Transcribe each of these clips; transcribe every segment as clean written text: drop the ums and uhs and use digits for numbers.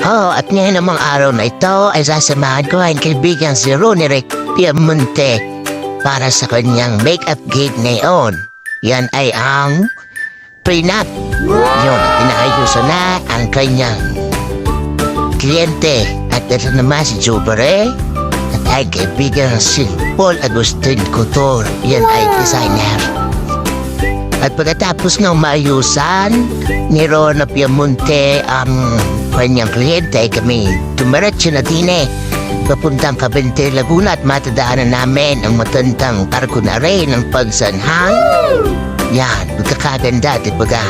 Oh, at ngayon namang araw na ito ay sasamahan ko ang kaibigan si Ronnie Rick Piamonte para sa kanyang make-up gig ngayon. Yan ay ang prenup. Yun, inaayusan na ang kanyang kliyente. At ito naman si Jubere at ay kaibigan si Paul Agustin Couture. Yan ay designer. At pagkatapos ng maayusan ni Ronnie Piamonte ang kanyang kliyente, kami tumiretso na din papuntang Cavite, Laguna at matadaanan namin ang matandang parko na rin ng pagsanhan. Yan, magkakaganda, dibaga.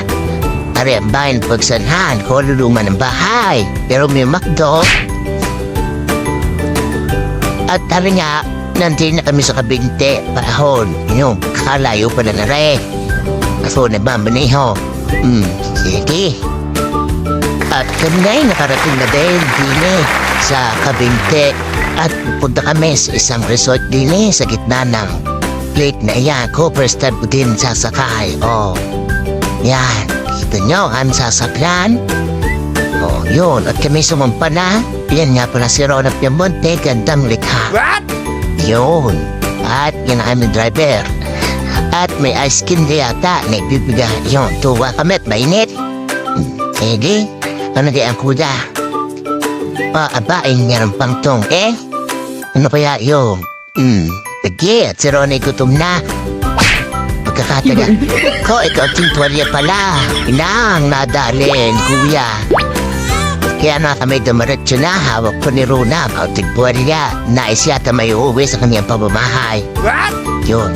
Ari ang bayan ng pagsanhan, koluluman ng bahay. Pero may makdo. At tari nga, nandun na kami sa Cavite, paahon. Yung, kakalayo pa na rin. Ako na ba, maniho? Sige. At kami nga'y nakarating na din sa Cavite. At pupunta kami sa isang resort din sa gitna ng lake na iyan. Ko, first time ko din sasakay. Oh, yan. Kita nyo, ang sasakyan. Oh, yun. At kami sumampa na. Yan nga pala si Ronnie Piamonte, gandang likha. What? Yun. At yan ang aming driver. At may ice cream na yata na ibibigay. Yun, tuwa kami at mainit. Sige, ano di ang kuda? Aba, ay meron pang tong. Ano kaya yun? Sige, at si Ronnie gutom na. Magkakataga. Ko, ikaw tintuarya pala. Inang nadalin, kuya. Kaya na kami dumiretso na, hawak ko ni Rona, kautig buwarya. Nais yata may uuwi sa kanyang pamamahay. What? Yun,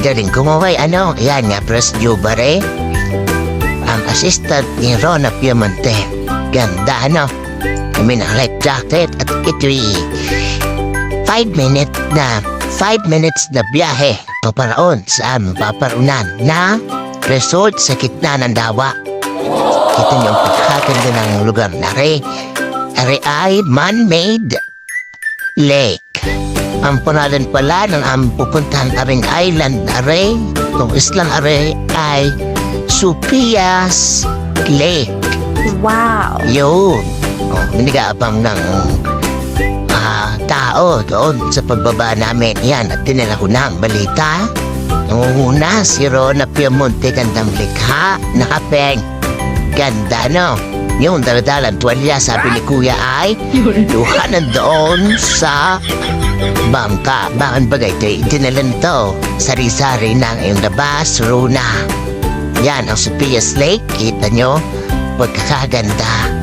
galing kumaway, ano? Yan nga, Pres Jubare. Ang assistant ni Ronnie Piamonte. Ganda, ano? Kami ng life jacket at ito'y 5 minutes na biyahe paparaon sa aming paparunan na resort sa gitna ng dawa. Kita niyo ang pagkakaganda ng lugar na rin. Ari ay man-made lake. Ang pangalan pala ng aming pupuntahan aring island na rin, itong islang ari ay Supias Lake. Wow! Yun. Oh, minigabang ng tao doon sa pagbaba namin. Yan, at dinala ko na ang balita. Nangunguna si Ronnie Piamonte, gandang likha, nakapeng. Ganda, no? Yung daladalang tuwalya, sabi ni Kuya ay luhanan doon sa bangka. Bakit bagay ito? Dinala nito. Sari-sari ng iyong labas, Rona. Yan, ang Supias Lake. Kita nyo? Pagkakaganda.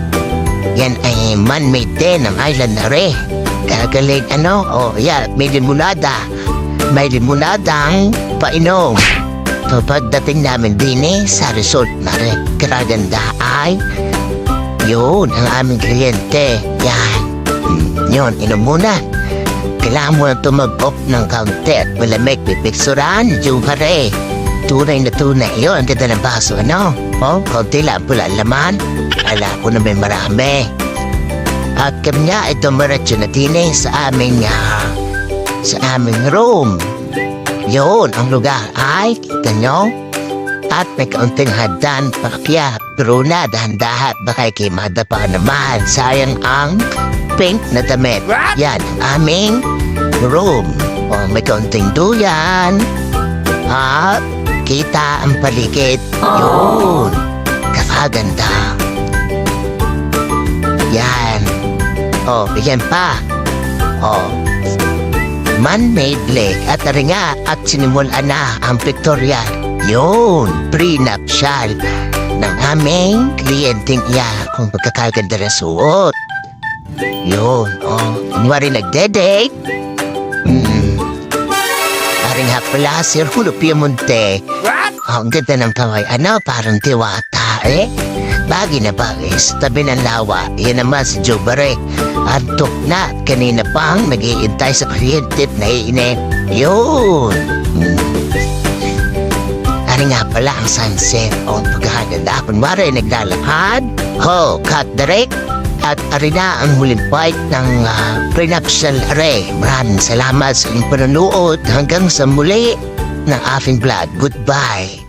Yan ay man-made din ang island na rin. Kagaling, ano? Oh, yeah, may limonada. May limonadang painom. So, pagdating namin din sa resort na rin, kaganda ay yun, ang aming kliyente. Yan. Yun, inom muna. Kailangan mo na tumag-off ng kaunti at malamig pipiksuran. Yung pare, tunay na tunay. Yun, ang ganda ng baso, ano? Oh, kaunti lang pula laman. Ala ko na may marami. At kami nga ito maratso na din sa aming room. Yun, ang lugar ay, kita nyo? At may kaunting hadan pakya. Pero na, dahan-dahat, baka kay madapa naman. Sayang ang pink na damit. Yan, ang aming room. O, may kaunting duyan. At kita ang paligid. Yun, kakaganda. Yan. O, bigyan pa. O, man-made lake at nga at sinimulan na ang pictorial. Yun, prenuptial ng aming kliyenteng iya kung pagkakaganda na suot. Yun, kunwari nagde-date. Paring hapla si Ronnie Piamonte. Ang ganda ng kaway, ano, parang tiwata, Bagay na bagay sa tabi ng lawa. Yan naman si Jubere. Antok na at kanina pang nag-iintay sa kliyente na iinip. Yun. Ano nga pala ang sunset o pagkakaganda. Kunwari naglalakad. Ho, cut direct. At arena ang huling fight ng prenuptial array. Maraming salamat sa inyong panonood. Hanggang sa muli ng aking vlog. Goodbye.